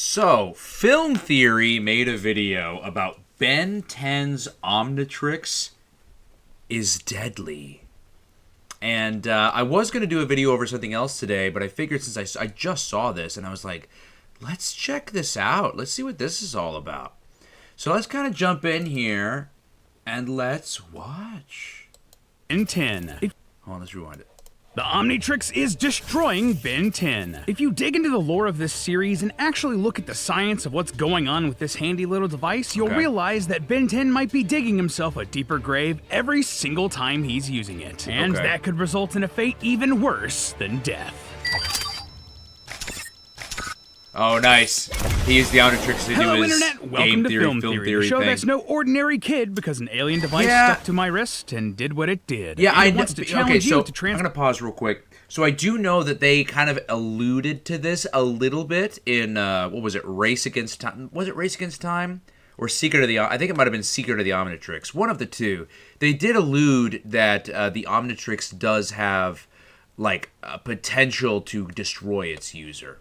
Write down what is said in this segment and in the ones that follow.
So, Film Theory made a video about Ben 10's Omnitrix is deadly. And I was going to do a video over something else today, but I figured since I just saw this, and I was like, let's check this out. Let's see what this is all about. So let's kind of jump in here, and let's watch. Ben 10. Hold on, let's rewind it. The Omnitrix is destroying Ben 10. If you dig into the lore of this series and actually look at the science of what's going on with this handy little device, you'll realize that Ben 10 might be digging himself a deeper grave every single time he's using it. And that could result in a fate even worse than death. Oh, nice. He used the Omnitrix to do his Internet. Welcome to Film Theory, the show that's no ordinary kid because an alien device stuck to my wrist and did what it did. Yeah, I wants to challenge you to I'm going to pause real quick. So I do know that they kind of alluded to this a little bit in, what was it, Race Against Time? Was it Race Against Time? Or Secret of the... I think it might have been Secret of the Omnitrix. One of the two. They did allude that the Omnitrix does have, like, a potential to destroy its user.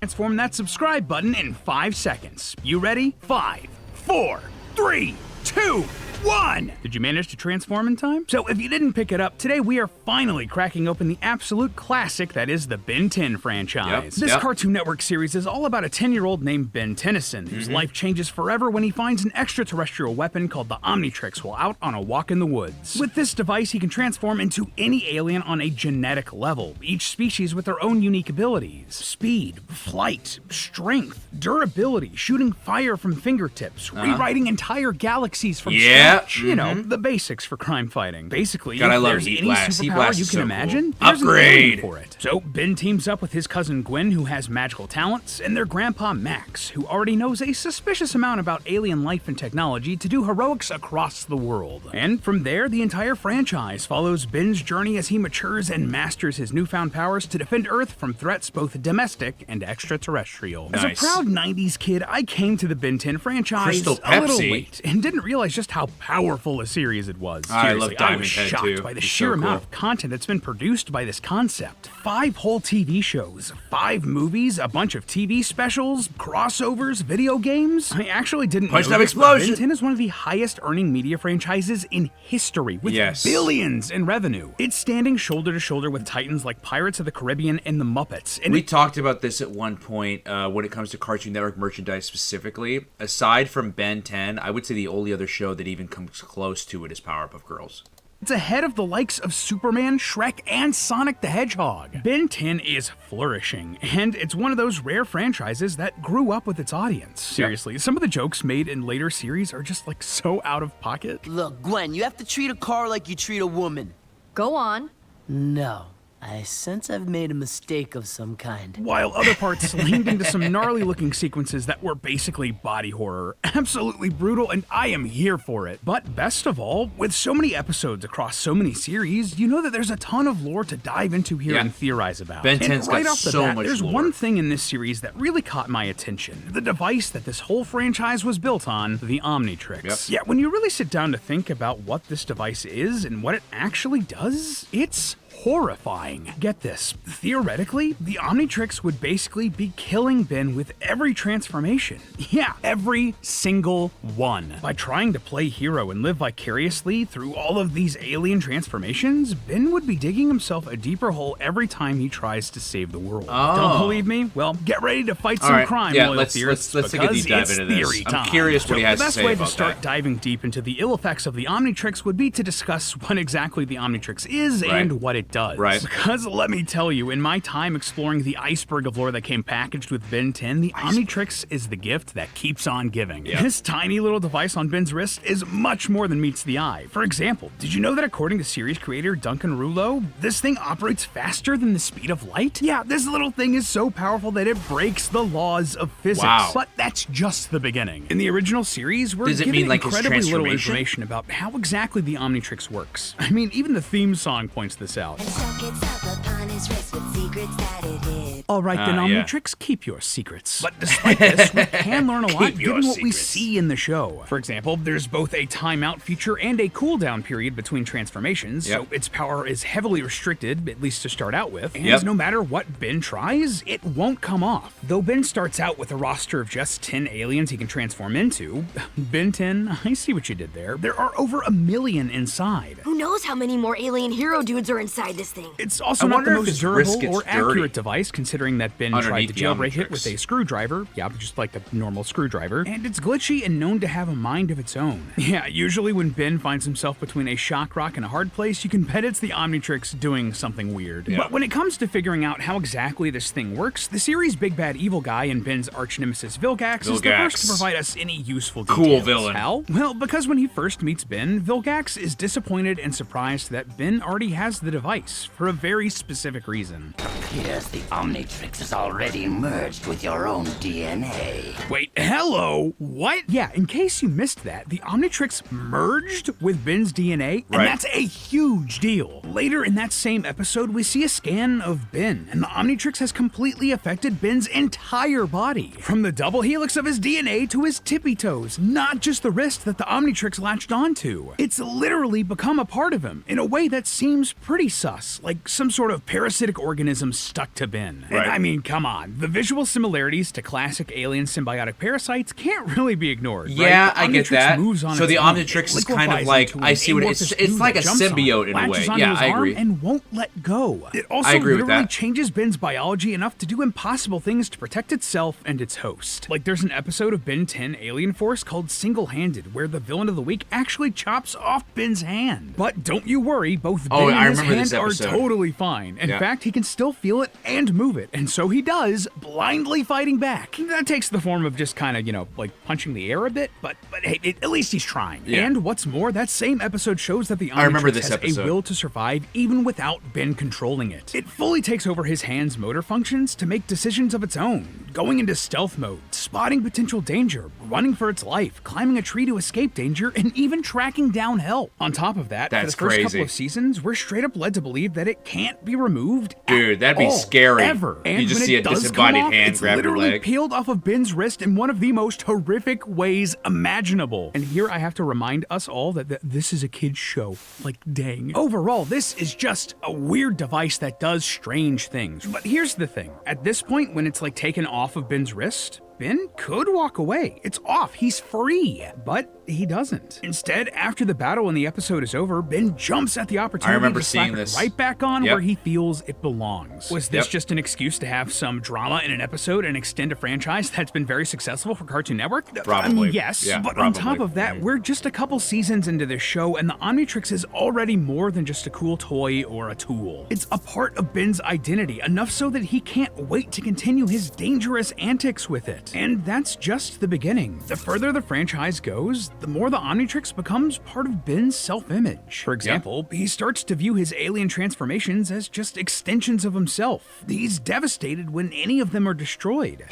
Transform that subscribe button in 5 seconds. You ready? 5, 4, 3, 2, 1! Did you manage to transform in time? So if you didn't pick it up, today we are finally cracking open the absolute classic that is the Ben 10 franchise. This Cartoon Network series is all about a 10-year-old named Ben Tennyson, whose life changes forever when he finds an extraterrestrial weapon called the Omnitrix while out on a walk in the woods. With this device, he can transform into any alien on a genetic level, each species with their own unique abilities. Speed, flight, strength, durability, shooting fire from fingertips, rewriting entire galaxies from scratch. You know, the basics for crime fighting. Basically, if there's any superpower you can imagine, there's an alien for it. So Ben teams up with his cousin Gwen, who has magical talents, and their grandpa Max, who already knows a suspicious amount about alien life and technology, to do heroics across the world. And from there, the entire franchise follows Ben's journey as he matures and masters his newfound powers to defend Earth from threats both domestic and extraterrestrial. As a proud 90s kid, I came to the Ben 10 franchise a little late and didn't realize just how powerful a series it was. Seriously, I was shocked by the sheer amount of content that's been produced by this concept. 5 whole TV shows, 5 movies, a bunch of TV specials, crossovers, video games. I actually didn't know this, but Ben 10 is one of the highest earning media franchises in history, with billions in revenue. It's standing shoulder to shoulder with titans like Pirates of the Caribbean and The Muppets. And we talked about this at one point when it comes to Cartoon Network merchandise specifically. Aside from Ben 10, I would say the only other show that even comes close to it is Powerpuff Girls. It's ahead of the likes of Superman, Shrek, and Sonic the Hedgehog. Ben 10 is flourishing, and it's one of those rare franchises that grew up with its audience. Seriously, some of the jokes made in later series are just like so out of pocket. Look, Gwen, you have to treat a car like you treat a woman. Go on. No. I sense I've made a mistake of some kind. While other parts leaned into some gnarly-looking sequences that were basically body horror. Absolutely brutal, and I am here for it. But best of all, with so many episodes across so many series, you know that there's a ton of lore to dive into here and theorize about. Ben 10's got so much there's lore. one thing in this series that really caught my attention. The device that this whole franchise was built on, the Omnitrix. Yeah, when you really sit down to think about what this device is and what it actually does, it's horrifying. Get this. Theoretically, the Omnitrix would basically be killing Ben with every transformation. Yeah, every single one. By trying to play hero and live vicariously through all of these alien transformations, Ben would be digging himself a deeper hole every time he tries to save the world. Don't believe me? Well, get ready to fight some crime, loyal theorists, let's take a deep dive into this. I'm curious what he has to say about that. The best way to start diving deep into the ill effects of the Omnitrix would be to discuss what exactly the Omnitrix is and what it does. Because let me tell you, in my time exploring the iceberg of lore that came packaged with Ben 10, the Omnitrix is the gift that keeps on giving. This tiny little device on Ben's wrist is much more than meets the eye. For example, did you know that according to series creator Duncan Rouleau, this thing operates faster than the speed of light? Yeah, this little thing is so powerful that it breaks the laws of physics. But that's just the beginning. In the original series, we're given incredibly little information about how exactly the Omnitrix works. I mean, even the theme song points this out. Gets up upon his wrist with secrets that it All right, then, yeah. Omnitrix, keep your secrets. But despite this, we can learn a lot Keep your given what we secrets. see in the show. For example, there's both a timeout feature and a cooldown period between transformations, so its power is heavily restricted, at least to start out with, and no matter what Ben tries, it won't come off. Though Ben starts out with a roster of just 10 aliens he can transform into, Ben 10, I see what you did there. There are over 1 million inside. Who knows how many more alien hero dudes are inside this thing? It's also I not the wonder if most his wrist durable gets or dirty accurate device, considering that Ben tried underneath to the jailbreak it Omnitrix. with a screwdriver. Yeah, just like a normal screwdriver. And it's glitchy and known to have a mind of its own. Yeah, usually when Ben finds himself between a shock rock and a hard place, you can bet it's the Omnitrix doing something weird. But when it comes to figuring out how exactly this thing works, the series' big bad evil guy and Ben's arch nemesis Vilgax is the first to provide us any useful details. Cool villain. How? Well, because when he first meets Ben, Vilgax is disappointed and surprised that Ben already has the device for a very specific reason. Appears the Omnitrix is already merged with your own DNA. Wait, hello? What? Yeah, in case you missed that, the Omnitrix merged with Ben's DNA, and that's a huge deal. Later in that same episode, we see a scan of Ben, and the Omnitrix has completely affected Ben's entire body. From the double helix of his DNA to his tippy toes, not just the wrist that the Omnitrix latched onto. It's literally become a part of him in a way that seems pretty sus, like some sort of parasitic organism stuck to Ben. And I mean, come on, the visual similarities to classic alien symbiotic parasites can't really be ignored. Yeah, right? I get that. Moves on So its the own. Omnitrix It is kind of liquefies like, into I an see what amorphous it's goo like that a jumps on symbiote it, in a way. latches onto Yeah, his I arm agree. and won't let go. It also I agree with literally that. changes Ben's biology enough to do impossible things to protect itself and its host. Like there's an episode of Ben 10 Alien Force called Single-Handed, where the villain of the week actually chops off Ben's hand. But don't you worry, both Ben I and his remember hand this are episode. totally fine. In fact, he can still feel it and move it, and so he does, blindly fighting back. That takes the form of just kind of, like punching the air a bit, but hey, at least he's trying. And what's more, that same episode shows that the remember Omnitrix this has episode. a will to survive even without Ben controlling it. It fully takes over his hand's motor functions to make decisions of its own, going into stealth mode, spotting potential danger, running for its life, climbing a tree to escape danger, and even tracking down help. On top of that, for the first couple of seasons, we're straight up led to believe that it can't be removed Dude, that'd be all, scary. ever. And You just when see it a does disembodied come off, hand it's grab your literally leg. peeled off of Ben's wrist in one of the most horrific ways imaginable. And here I have to remind us all that this is a kid's show. Like, dang. Overall, this is just a weird device that does strange things. But here's the thing. At this point, when it's like taken off of Ben's wrist, Ben could walk away. It's off. He's free. But he doesn't. Instead, after the battle and the episode is over, Ben jumps at the opportunity remember to slap seeing it this. right back on where he feels it belongs. Was this Yep. just an excuse to have some drama in an episode and extend a franchise that's been very successful for Cartoon Network? I Probably. mean, yes, Yeah, but on top probably. of that, we're just a couple seasons into this show, and the Omnitrix is already more than just a cool toy or a tool. It's a part of Ben's identity, enough so that he can't wait to continue his dangerous antics with it. And that's just the beginning. The further the franchise goes, the more the Omnitrix becomes part of Ben's self-image. For example, he starts to view his alien transformations as just extensions of himself. He's devastated when any of them are destroyed.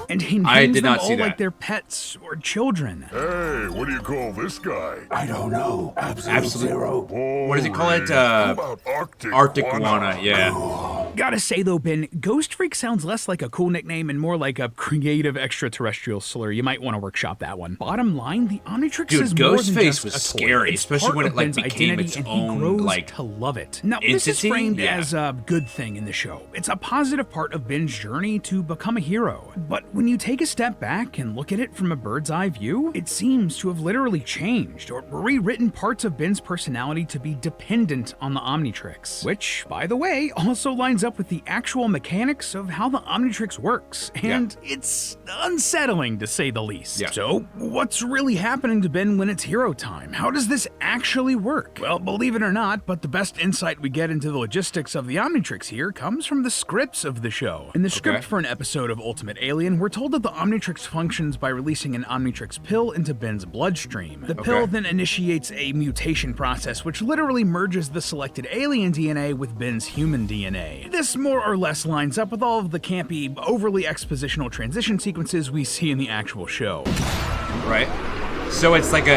And he names did them not see all like that. they're pets or children. Hey, what do you call this guy? I don't know. Absolute. Boring. What does he call it? How about Arctic Arctic yeah. Gotta say though, Ben, Ghost Freak sounds less like a cool nickname and more like a creative extraterrestrial slur. You might want to workshop that one. Bottom line, the Omnitrix Dude, is more than Ghostface just was a toy. scary, It's especially part when of it, like, Ben's became identity, its and own, he grows like, to love it. Now, this is entity? framed Yeah. as a good thing in the show. It's a positive part of Ben's journey to become a hero. But when you take a step back and look at it from a bird's eye view, it seems to have literally changed or rewritten parts of Ben's personality to be dependent on the Omnitrix, which, by the way, also lines up with the actual mechanics of how the Omnitrix works, and it's unsettling to say the least. So, what's really happening to Ben when it's hero time? How does this actually work? Well, believe it or not, but the best insight we get into the logistics of the Omnitrix here comes from the scripts of the show. In the script for an episode of Ultimate Alien, we're told that the Omnitrix functions by releasing an Omnitrix pill into Ben's bloodstream. The pill then initiates a mutation process which literally merges the selected alien DNA with Ben's human DNA. This more or less lines up with all of the campy, overly expositional transition sequences we see in the actual show. Right. So it's like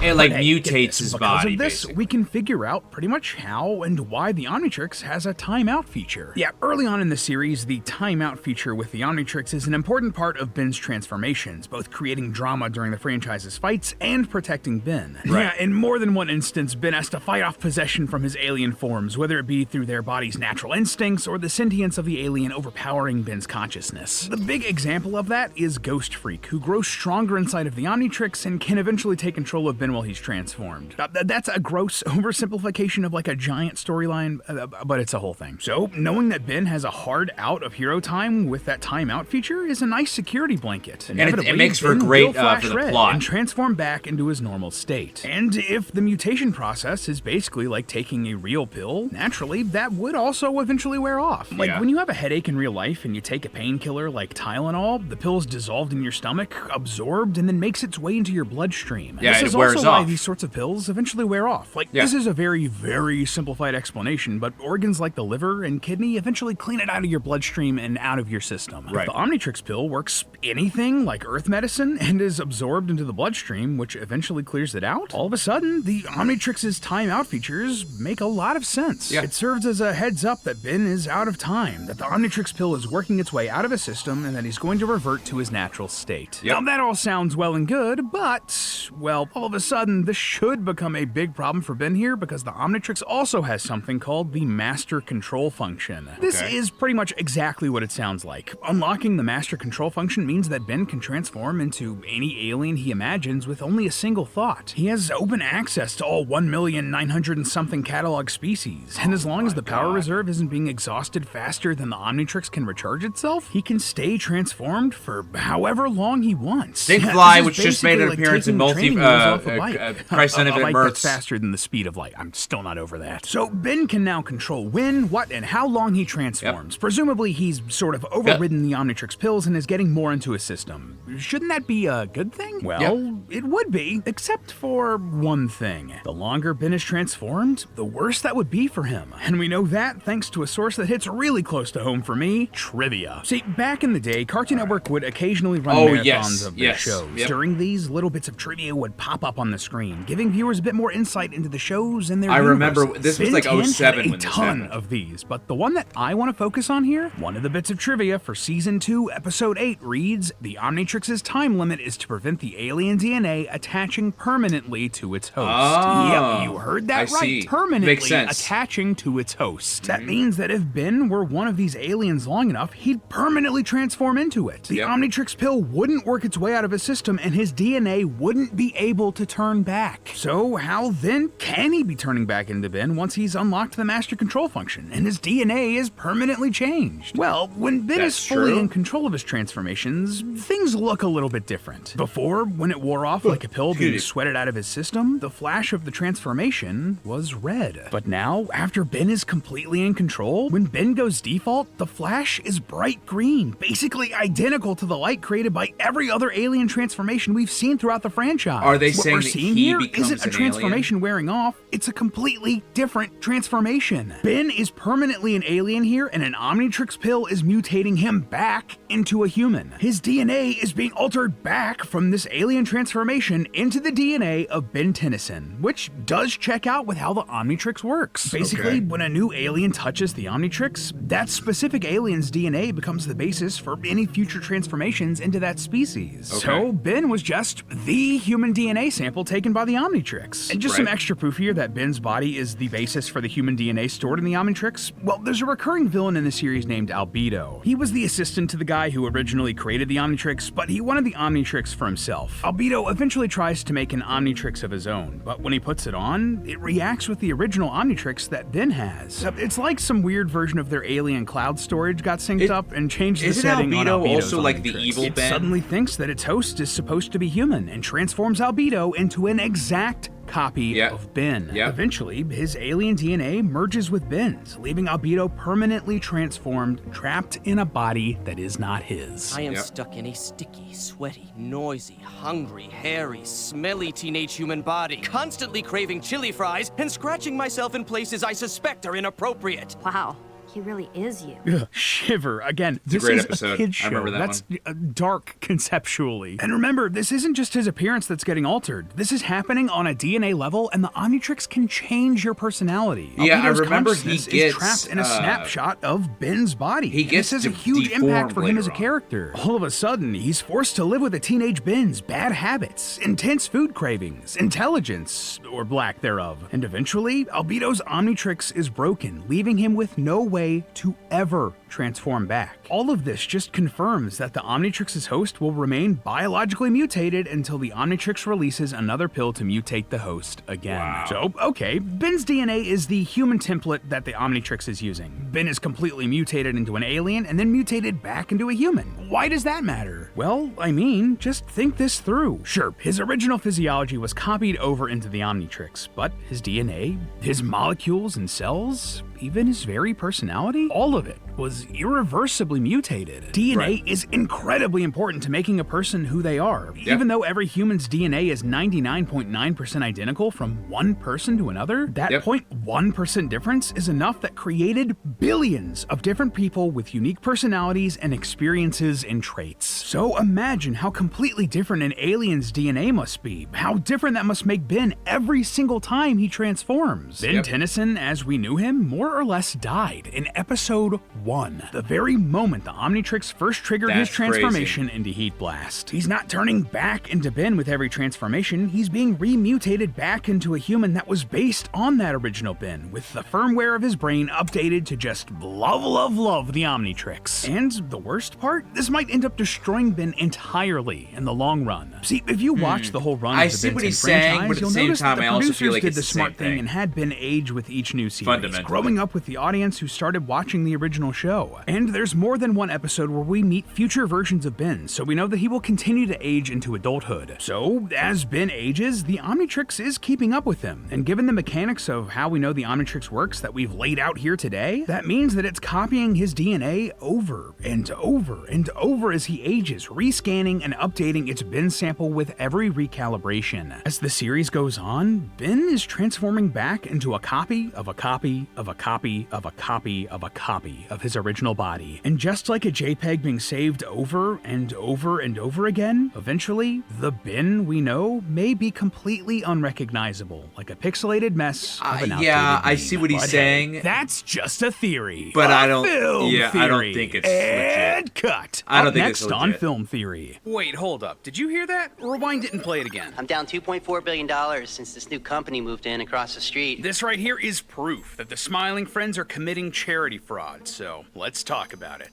it like But hey, get mutates this, his because body, of this, basically. we can figure out pretty much how and why the Omnitrix has a timeout feature. Yeah, early on in the series, the timeout feature with the Omnitrix is an important part of Ben's transformations, both creating drama during the franchise's fights and protecting Ben. Right. Yeah, in more than one instance, Ben has to fight off possession from his alien forms, whether it be through their body's natural instincts or the sentience of the alien overpowering Ben's consciousness. The big example of that is Ghost Freak, who grows stronger inside of the Omnitrix and can eventually take control of Ben while he's transformed. That's a gross oversimplification of like a giant storyline, but it's a whole thing. So, knowing that Ben has a hard out of hero time with that timeout feature is a nice security blanket. it Inevitably, makes for Ben great, will flash for the red plot. and transform back into his normal state. And if the mutation process is basically like taking a real pill, naturally, that would also eventually wear off. Like Yeah. when you have a headache in real life and you take a painkiller like Tylenol, the pill is dissolved in your stomach, absorbed, and then makes its way into your bloodstream. Yeah, this it is wears also why off. these sorts of pills eventually wear off. Like, Yeah. this is a very, very simplified explanation, but organs like the liver and kidney eventually clean it out of your bloodstream and out of your system. Right. If the Omnitrix pill works anything like Earth medicine and is absorbed into the bloodstream, which eventually clears it out, all of a sudden, the Omnitrix's timeout features make a lot of sense. Yeah. It serves as a heads up that Ben is out of time, that the Omnitrix pill is working its way out of his system, and that he's going to revert to his natural state. Yep. Now, that all sounds well and good, but, well, all of a sudden, this should become a big problem for Ben here because the Omnitrix also has something called the Master Control function. This Okay. is pretty much exactly what it sounds like. Unlocking the Master Control function means that Ben can transform into any alien he imagines with only a single thought. He has open access to all 1,900,000 and something catalog species, and as long as the power reserve isn't being exhausted faster than the Omnitrix can recharge itself, he can stay transformed for however long he wants. Stinkfly, This is which just made an basically like appearance in taking multi training wheels off a bike. Christ A Infinite bike Mirths. that's faster than the speed of light. I'm still not over that. So Ben can now control when, what, and how long he transforms. Presumably he's sort of overridden the Omnitrix pills and is getting more into his system. Shouldn't that be a good thing? Well, it would be, except for one thing. The longer Ben is transformed, the worse that would be for him. And we know that thanks to a source that hits really close to home for me, trivia. See, back in the day, Cartoon Network would occasionally run Oh, marathons yes, of their yes, shows. yep. During these, little bits of trivia would pop up on the screen, giving viewers a bit more insight into the shows and their I remember universes. this was like Ben 10 07 had when a this ton happened. of these, but the one that I want to focus on here, one of the bits of trivia for Season 2, Episode 8 reads, the Omnitrix's time limit is to prevent the alien DNA attaching permanently to its host. Oh, Yep, you heard that I right. see. Permanently Makes sense. attaching to its host. That means that if Ben were one of these aliens long enough, he'd permanently transform into it. The Yep. Omnitrix pill wouldn't work its way out of his system, and his DNA wouldn't be able to turn back. So how then can he be turning back into Ben once he's unlocked the Master Control function, and his DNA is permanently changed? Well, when Ben That's is fully true. in control of his transformations, things look a little bit different. Before, when it wore off like a pill being Excuse me. sweated out of his system, the flash of the transformation was red. But now, after Ben is completely in control, when Ben goes default, the flash is bright green, basically identical to the light created by every other alien transformation we've seen throughout the franchise. Are they what saying we're that seeing he here becomes isn't a an transformation wearing off, it's a completely different transformation. Ben is permanently an alien here, and an Omnitrix pill is mutating him back into a human. His DNA is being altered back from this alien transformation into the DNA of Ben Tennyson, which does check out with how the Omnitrix works. Basically, Okay. when a new alien touches the Omnitrix, that specific alien's DNA becomes the basis for any future transformations into that species. Okay. So Ben was just the human DNA sample taken by the Omnitrix. And just some Right. extra proof here that Ben's body is the basis for the human DNA stored in the Omnitrix. Well, there's a recurring villain in the series named Albedo. He was the assistant to the guy who originally created the Omnitrix, but he wanted the Omnitrix for himself. Albedo eventually tries to make an Omnitrix of his own, but when he puts it on, it reacts with the original Omnitrix that Ben has. It's like some weird version of their alien cloud storage got synced It- up and changed the isn't setting on Albedo Albedo's also like the Omnitrix. evil It Ben? suddenly thinks that its host is supposed to be human and transforms Albedo into an exact copy Yep. of Ben. Yep. Eventually, his alien DNA merges with Ben's, leaving Albedo permanently transformed, trapped in a body that is not his. I am Yep. stuck in a sticky, sweaty, noisy, hungry, hairy, smelly teenage human body, constantly craving chili fries and scratching myself in places I suspect are inappropriate. Wow. he really is you. Ugh, shiver. Again, a this great is episode. a kid's show. I remember that That's dark conceptually. And remember, this isn't just his appearance that's getting altered. This is happening on a DNA level, and the Omnitrix can change your personality. Yeah, I Albedo's remember he consciousness gets, is trapped in a snapshot of Ben's body. he And gets this has a huge deformed impact for him as a later on. character. All of a sudden, he's forced to live with a teenage Ben's bad habits, intense food cravings, intelligence, or lack thereof. And eventually, Albedo's Omnitrix is broken, leaving him with no way to ever transform back. All of this just confirms that the Omnitrix's host will remain biologically mutated until the Omnitrix releases another pill to mutate the host again. Wow. So, okay, Ben's DNA is the human template that the Omnitrix is using. Ben is completely mutated into an alien and then mutated back into a human. Why does that matter? Well, I mean, just think this through. Sure, his original physiology was copied over into the Omnitrix, but his DNA, his molecules and cells, even his very personality, all of it was irreversibly mutated. DNA Right. is incredibly important to making a person who they are. Even though every human's DNA is 99.9% identical from one person to another, that 0.1% difference is enough that created billions of different people with unique personalities and experiences and traits. So imagine how completely different an alien's DNA must be, how different that must make Ben every single time he transforms. Ben Tennyson, as we knew him, more or less died in episode 1, the very moment the Omnitrix first triggered his That's transformation into Heat Blast. He's not turning back into Ben with every transformation, he's being remutated back into a human that was based on that original Ben, with the firmware of his brain updated to just love the Omnitrix. And the worst part? This might end up destroying Ben entirely in the long run. See, if you watch the whole run I of the see Ben what 10 he's saying, franchise, but at the you'll same notice time, that the I also producers feel like did it's the the smart same thing thing. and had Ben age with each new series, Fundamentally. growing up with the audience who started watching the original show. And there's more than one episode where we meet future versions of Ben, so we know that he will continue to age into adulthood. So, as Ben ages, the Omnitrix is keeping up with him. And given the mechanics of how we know the Omnitrix works that we've laid out here today, that means that it's copying his DNA over and over and over as he ages, rescanning and updating its Ben sample with every recalibration. As the series goes on, Ben is transforming back into a copy of a copy of a copy of a copy of a copy of his original body. And just like a JPEG being saved over and over and over again, eventually, the Ben we know may be completely unrecognizable, like a pixelated mess of an Yeah, outdated I meme. see what he's But saying. hey, that's just a theory. But A I don't- film yeah, I don't theory. think it's and legit. cut. I don't Up think next it's on legit. Film Theory. Wait, hold up. Did you hear that? Rewind it and play it again. I'm down $2.4 billion since this new company moved in across the street. This right here is proof that the Smiling Friends are committing charity fraud, so let's talk about it.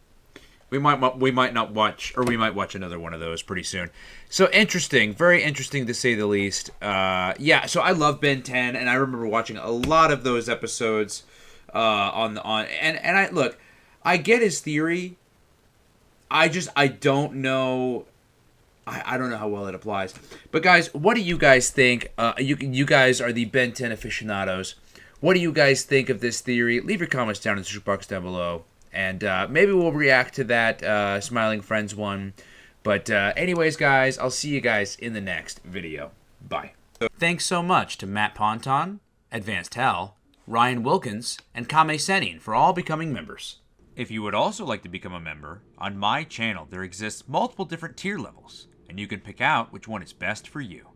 We might not watch, or we might watch another one of those pretty soon. So interesting, very interesting to say the least. Yeah, so I love Ben 10, and I remember watching a lot of those episodes and I look, I get his theory. I don't know. I don't know how well it applies. But guys, what do you guys think? You guys are the Ben 10 aficionados. What do you guys think of this theory? Leave your comments down in the description box down below. And maybe we'll react to that Smiling Friends one. But anyways, guys, I'll see you guys in the next video. Bye. Thanks so much to Matt Ponton, Advanced Hell, Ryan Wilkins, and Kame Senin for all becoming members. If you would also like to become a member, on my channel there exists multiple different tier levels, and you can pick out which one is best for you.